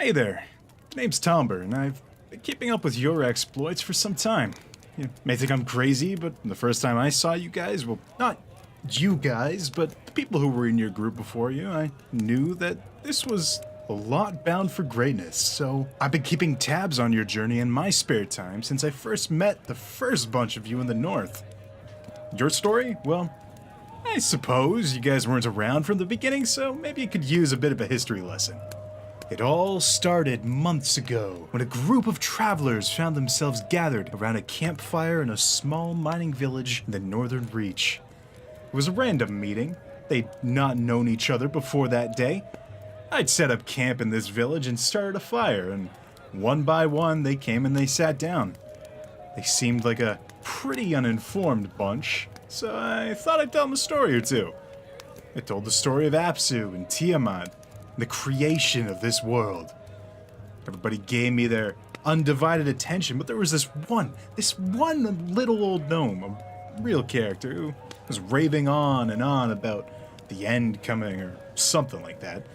Hey there, name's Tomber, and I've been keeping up with your exploits for some time. You may think I'm crazy, but the first time I saw you guys, well, not you guys, but the people who were in your group before you, I knew that this was a lot bound for greatness, so I've been keeping tabs on your journey in my spare time since I first met the first bunch of you in the north. Your story? Well, I suppose you guys weren't around from the beginning, so maybe you could use a bit of a history lesson. It all started months ago when a group of travelers found themselves gathered around a campfire in a small mining village in the Northern Reach. It was a random meeting. They'd not known each other before that day. I'd set up camp in this village and started a fire, and one by one they came and they sat down. They seemed like a pretty uninformed bunch, so I thought I'd tell them a story or two. I told the story of Apsu and Tiamat, the creation of this world. Everybody gave me their undivided attention, but there was this one little old gnome, a real character, who was raving on and on about the end coming or something like that.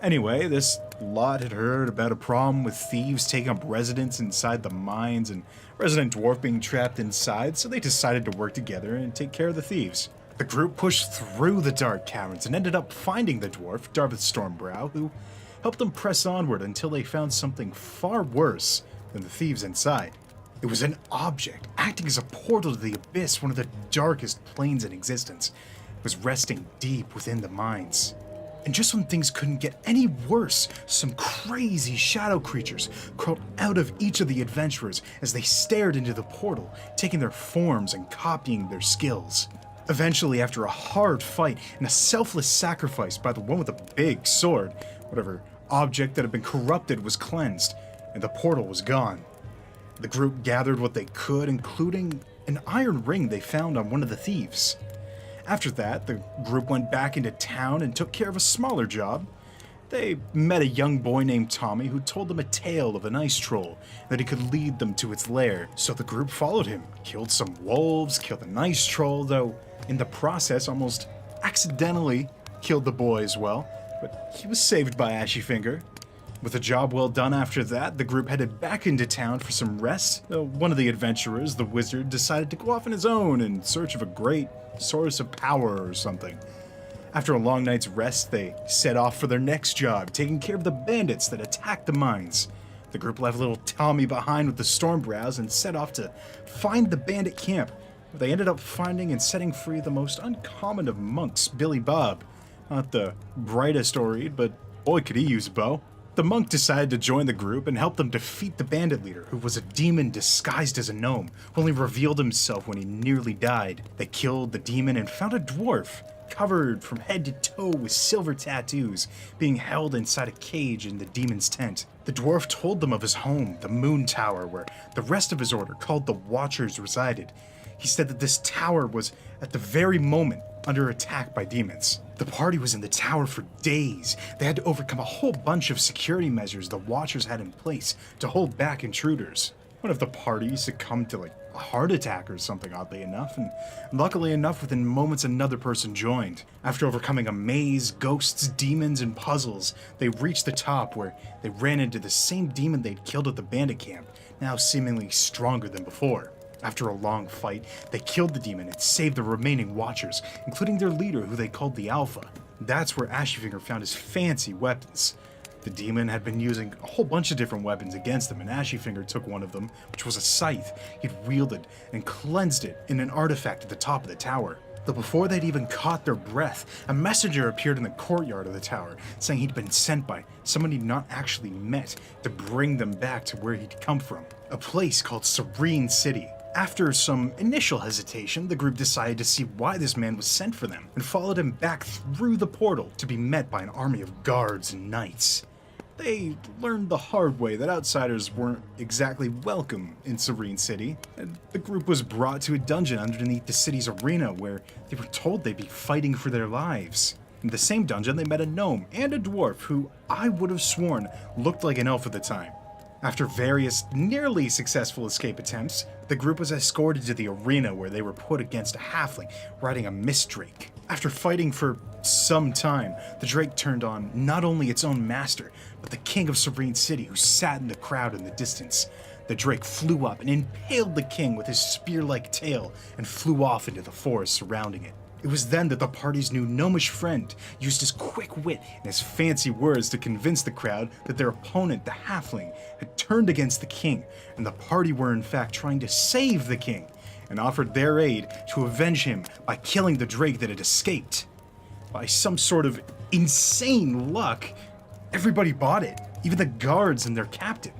Anyway, this lot had heard about a problem with thieves taking up residence inside the mines and resident dwarf being trapped inside, so they decided to work together and take care of the thieves. The group pushed through the dark caverns and ended up finding the dwarf, Darvith Stormbrow, who helped them press onward until they found something far worse than the thieves inside. It was an object acting as a portal to the abyss, one of the darkest planes in existence. It was resting deep within the mines. And just when things couldn't get any worse, some crazy shadow creatures crawled out of each of the adventurers as they stared into the portal, taking their forms and copying their skills. Eventually, after a hard fight and a selfless sacrifice by the one with the big sword, whatever object that had been corrupted was cleansed, and the portal was gone. The group gathered what they could, including an iron ring they found on one of the thieves. After that, the group went back into town and took care of a smaller job. They met a young boy named Tommy who told them a tale of an ice troll, that he could lead them to its lair. So the group followed him, killed some wolves, killed an ice troll, though in the process almost accidentally killed the boy as well, but he was saved by Ashyfinger. With a job well done after that, the group headed back into town for some rest, though one of the adventurers, the wizard, decided to go off on his own in search of a great source of power or something. After a long night's rest, they set off for their next job, taking care of the bandits that attacked the mines. The group left little Tommy behind with the Stormbrows and set off to find the bandit camp, where they ended up finding and setting free the most uncommon of monks, Billy Bob. Not the brightest Oread, but boy could he use a bow. The monk decided to join the group and help them defeat the bandit leader, who was a demon disguised as a gnome, who only revealed himself when he nearly died. They killed the demon and found a dwarf, covered from head to toe with silver tattoos, being held inside a cage in the demon's tent. The dwarf told them of his home, the Moon Tower, where the rest of his order, called the Watchers, resided. He said that this tower was, at the very moment, under attack by demons. The party was in the tower for days. They had to overcome a whole bunch of security measures the Watchers had in place to hold back intruders. One of the party succumbed to a heart attack or something, oddly enough, and luckily enough, within moments another person joined. After overcoming a maze, ghosts, demons, and puzzles, they reached the top where they ran into the same demon they'd killed at the bandit camp, now seemingly stronger than before. After a long fight, they killed the demon and saved the remaining Watchers, including their leader, who they called the Alpha. That's where Ashyfinger found his fancy weapons. The demon had been using a whole bunch of different weapons against them, and Ashyfinger took one of them, which was a scythe. He'd wielded and cleansed it in an artifact at the top of the tower. Though before they'd even caught their breath, a messenger appeared in the courtyard of the tower, saying he'd been sent by someone he'd not actually met to bring them back to where he'd come from, a place called Serene City. After some initial hesitation, the group decided to see why this man was sent for them, and followed him back through the portal to be met by an army of guards and knights. They learned the hard way that outsiders weren't exactly welcome in Serene City, and the group was brought to a dungeon underneath the city's arena where they were told they'd be fighting for their lives. In the same dungeon, they met a gnome and a dwarf who I would have sworn looked like an elf at the time. After various nearly successful escape attempts, the group was escorted to the arena where they were put against a halfling riding a mistdrake. After fighting for some time, the Drake turned on not only its own master, but the king of Serene City who sat in the crowd in the distance. The Drake flew up and impaled the king with his spear-like tail and flew off into the forest surrounding it. It was then that the party's new gnomish friend used his quick wit and his fancy words to convince the crowd that their opponent, the halfling, had turned against the king, and the party were in fact trying to save the king, and offered their aid to avenge him by killing the Drake that had escaped. By some sort of insane luck, everybody bought it, even the guards and their captain.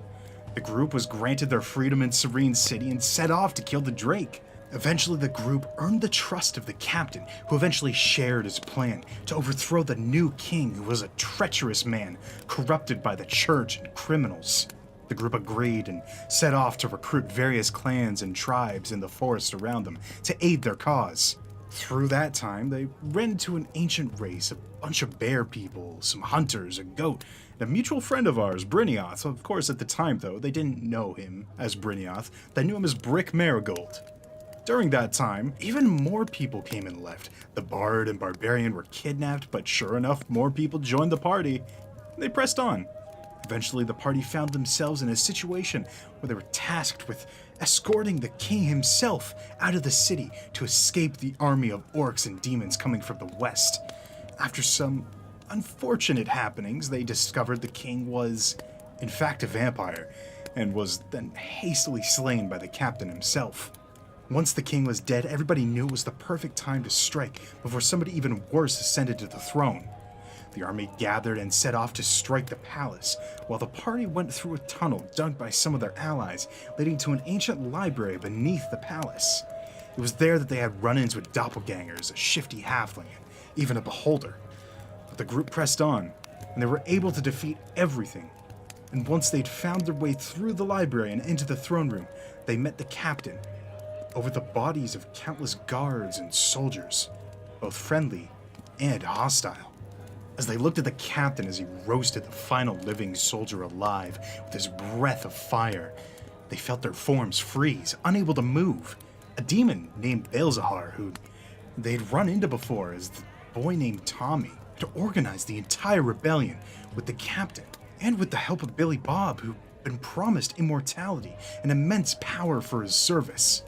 The group was granted their freedom in Serene City and set off to kill the Drake. Eventually, the group earned the trust of the captain, who eventually shared his plan to overthrow the new king, who was a treacherous man, corrupted by the church and criminals. The group agreed and set off to recruit various clans and tribes in the forest around them to aid their cause. Through that time, they ran into an ancient race, a bunch of bear people, some hunters, a goat, and a mutual friend of ours, Brynioth. Of course, at the time, though, they didn't know him as Brynioth. They knew him as Brick Marigold. During that time, even more people came and left. The Bard and Barbarian were kidnapped, but sure enough, more people joined the party. They pressed on. Eventually, the party found themselves in a situation where they were tasked with escorting the king himself out of the city to escape the army of orcs and demons coming from the west. After some unfortunate happenings, they discovered the king was, in fact, a vampire, and was then hastily slain by the captain himself. Once the king was dead, everybody knew it was the perfect time to strike before somebody even worse ascended to the throne. The army gathered and set off to strike the palace, while the party went through a tunnel dug by some of their allies, leading to an ancient library beneath the palace. It was there that they had run-ins with doppelgangers, a shifty halfling, and even a beholder. But the group pressed on, and they were able to defeat everything. And once they'd found their way through the library and into the throne room, they met the captain, over the bodies of countless guards and soldiers, both friendly and hostile. As they looked at the captain as he roasted the final living soldier alive with his breath of fire, they felt their forms freeze, unable to move. A demon named Balzahar, who they'd run into before as the boy named Tommy, had organized the entire rebellion with the captain, and with the help of Billy Bob, who'd been promised immortality and immense power for his service.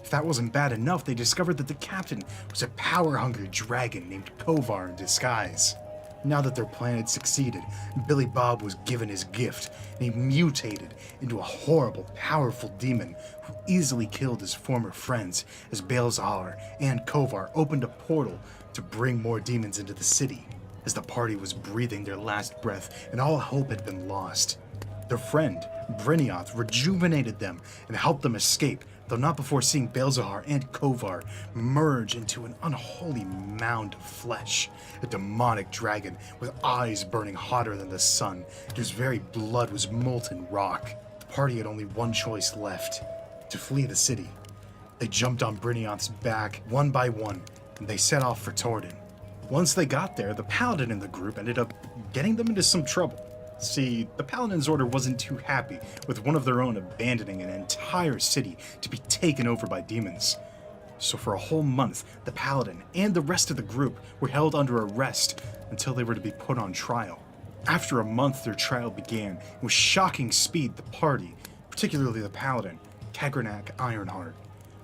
If that wasn't bad enough, they discovered that the captain was a power-hungry dragon named Kovar in disguise. Now that their plan had succeeded, Billy Bob was given his gift, and he mutated into a horrible, powerful demon who easily killed his former friends as Balzahar and Kovar opened a portal to bring more demons into the city. As the party was breathing their last breath and all hope had been lost, their friend, Brynioth, rejuvenated them and helped them escape, though not before seeing Balzahar and Kovar merge into an unholy mound of flesh, a demonic dragon with eyes burning hotter than the sun, and whose very blood was molten rock. The party had only one choice left: to flee the city. They jumped on Brynioth's back one by one, and they set off for Tordin. Once they got there, the paladin in the group ended up getting them into some trouble. See, the Paladin's Order wasn't too happy with one of their own abandoning an entire city to be taken over by demons. So for a whole month, the Paladin and the rest of the group were held under arrest until they were to be put on trial. After a month, their trial began, and with shocking speed, the party, particularly the Paladin, Kagranak Ironheart,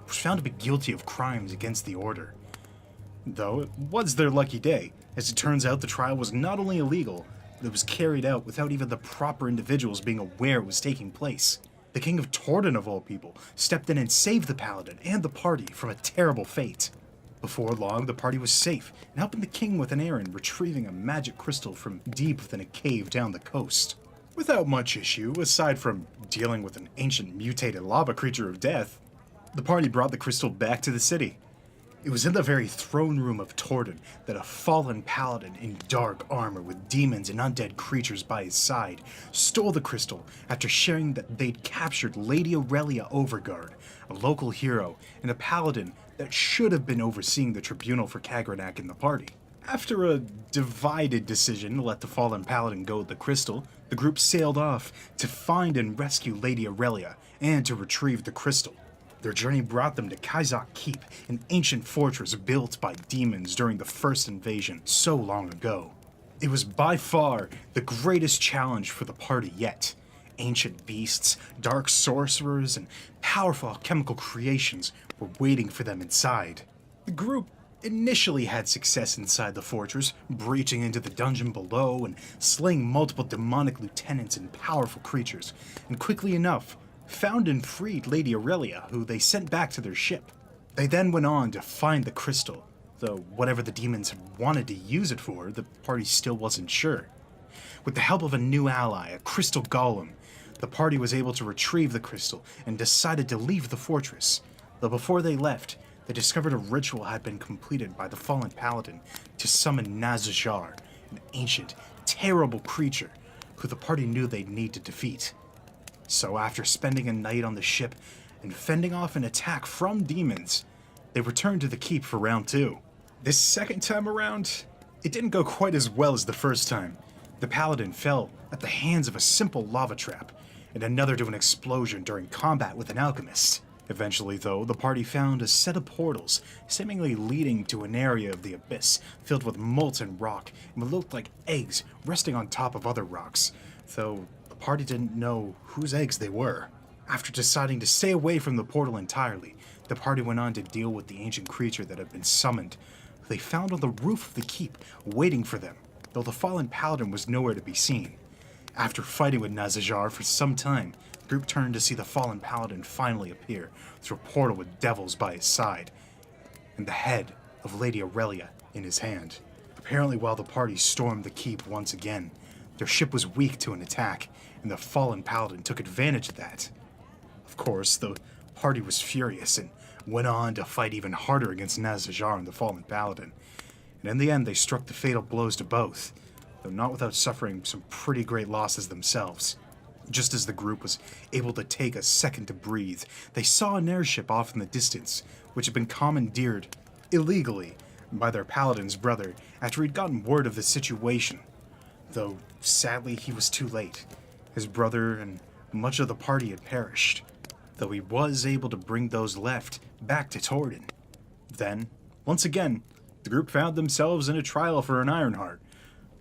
was found to be guilty of crimes against the Order. Though it was their lucky day, as it turns out the trial was not only illegal, that was carried out without even the proper individuals being aware it was taking place. The King of Tordin, of all people, stepped in and saved the Paladin and the party from a terrible fate. Before long, the party was safe, and helping the king with an errand retrieving a magic crystal from deep within a cave down the coast. Without much issue, aside from dealing with an ancient mutated lava creature of death, the party brought the crystal back to the city. It was in the very throne room of Tordin that a fallen paladin in dark armor with demons and undead creatures by his side stole the crystal after sharing that they'd captured Lady Aurelia Overguard, a local hero and a paladin that should have been overseeing the tribunal for Kagranak in the party. After a divided decision to let the fallen paladin go with the crystal, the group sailed off to find and rescue Lady Aurelia and to retrieve the crystal. Their journey brought them to Kaizak Keep, an ancient fortress built by demons during the first invasion so long ago. It was by far the greatest challenge for the party yet. Ancient beasts, dark sorcerers, and powerful alchemical creations were waiting for them inside. The group initially had success inside the fortress, breaching into the dungeon below and slaying multiple demonic lieutenants and powerful creatures, and quickly enough, found and freed Lady Aurelia, who they sent back to their ship. They then went on to find the crystal, though whatever the demons had wanted to use it for, the party still wasn't sure. With the help of a new ally, a crystal golem, the party was able to retrieve the crystal and decided to leave the fortress. Though before they left, they discovered a ritual had been completed by the fallen paladin to summon Nazajar, an ancient, terrible creature who the party knew they'd need to defeat. So after spending a night on the ship and fending off an attack from demons, they returned to the keep for round 2. This second time around, it didn't go quite as well as the first time. The paladin fell at the hands of a simple lava trap, and another to an explosion during combat with an alchemist. Eventually, though, the party found a set of portals, seemingly leading to an area of the abyss filled with molten rock and what looked like eggs resting on top of other rocks, though the party didn't know whose eggs they were. After deciding to stay away from the portal entirely, the party went on to deal with the ancient creature that had been summoned. They found on the roof of the keep, waiting for them, though the fallen paladin was nowhere to be seen. After fighting with Nazajar for some time, the group turned to see the fallen paladin finally appear through a portal with devils by his side, and the head of Lady Aurelia in his hand. Apparently, while the party stormed the keep once again, their ship was weak to an attack, and the fallen paladin took advantage of that. Of course, the party was furious and went on to fight even harder against Nazajar and the fallen paladin, and in the end they struck the fatal blows to both, though not without suffering some pretty great losses themselves. Just as the group was able to take a second to breathe, they saw an airship off in the distance, which had been commandeered illegally by their paladin's brother after he'd gotten word of the situation. Though, sadly, he was too late. His brother and much of the party had perished, though he was able to bring those left back to Torden. Then, once again, the group found themselves in a trial for an Ironheart,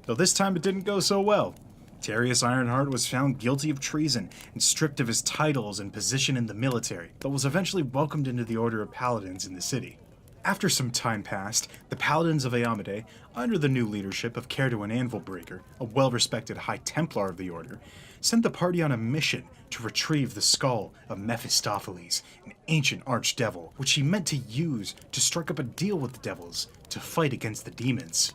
though this time it didn't go so well. Terius Ironheart was found guilty of treason and stripped of his titles and position in the military, but was eventually welcomed into the Order of Paladins in the city. After some time passed, the Paladins of Eamade, under the new leadership of Cairduin Anvilbreaker, a well-respected High Templar of the Order, sent the party on a mission to retrieve the skull of Mephistopheles, an ancient archdevil, which he meant to use to strike up a deal with the devils to fight against the demons.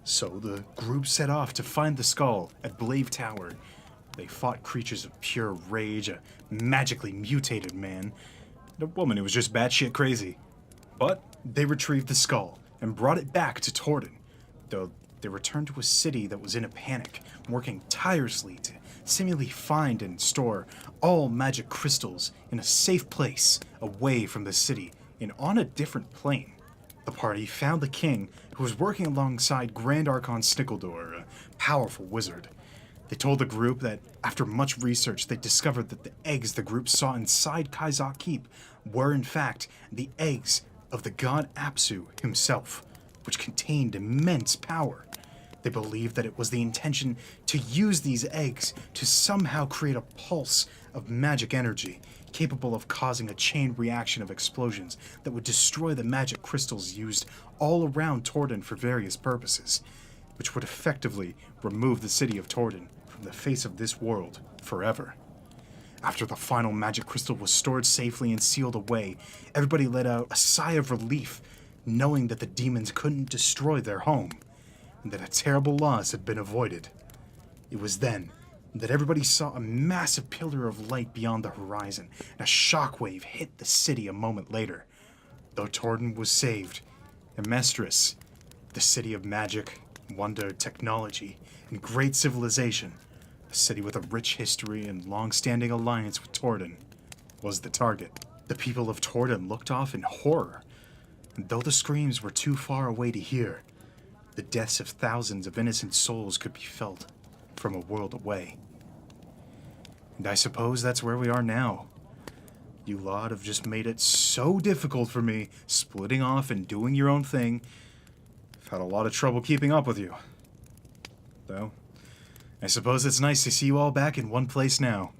So the group set off to find the skull at Blave Tower. They fought creatures of pure rage, a magically mutated man, and a woman who was just batshit crazy. But they retrieved the skull and brought it back to Torden, though they returned to a city that was in a panic, working tirelessly to seemingly find and store all magic crystals in a safe place away from the city and on a different plane. The party found the king, who was working alongside Grand Archon Snickledor, a powerful wizard. They told the group that after much research, they discovered that the eggs the group saw inside Kaizak Keep were in fact the eggs of the god Apsu himself, which contained immense power. They believed that it was the intention to use these eggs to somehow create a pulse of magic energy, capable of causing a chain reaction of explosions that would destroy the magic crystals used all around Torden for various purposes, which would effectively remove the city of Torden from the face of this world forever. After the final magic crystal was stored safely and sealed away, everybody let out a sigh of relief, knowing that the demons couldn't destroy their home, and that a terrible loss had been avoided. It was then that everybody saw a massive pillar of light beyond the horizon, and a shockwave hit the city a moment later. Though Torden was saved, Amestris, the city of magic, wonder, technology, and great civilization, a city with a rich history and long-standing alliance with Torden, was the target. The people of Torden looked off in horror, and though the screams were too far away to hear, the deaths of thousands of innocent souls could be felt from a world away. And I suppose that's where we are now. You lot have just made it so difficult for me, splitting off and doing your own thing. I've had a lot of trouble keeping up with you. Though, I suppose it's nice to see you all back in one place now.